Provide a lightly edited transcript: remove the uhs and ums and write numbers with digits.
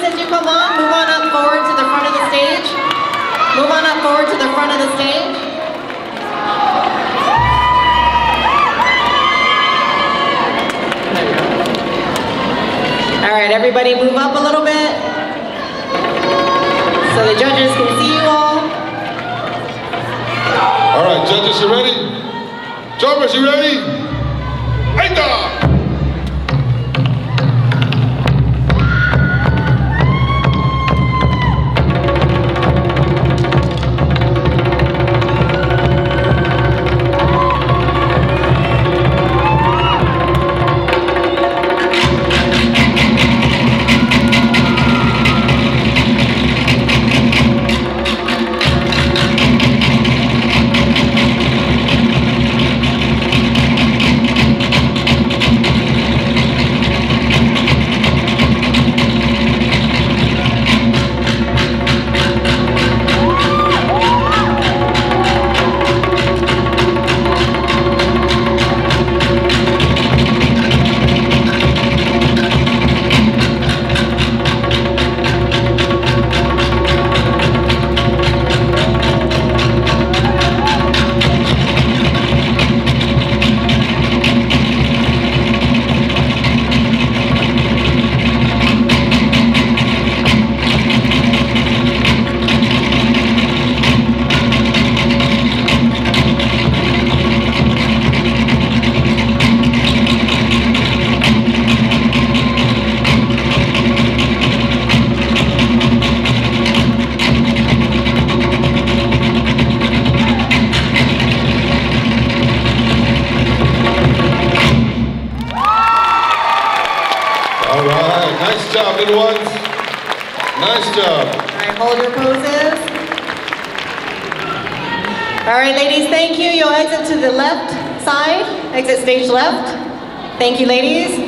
as you come on, move on up forward to the front of the stage. Move on up forward to the front of the stage. All right, everybody move up a little bit so the judges can see you all. All right, judges, you ready? Drummers, you ready? Aita! All right, nice job, little ones. Nice job. All right, hold your poses. All right, ladies, thank you. You'll exit to the left side, exit stage left. Thank you, ladies.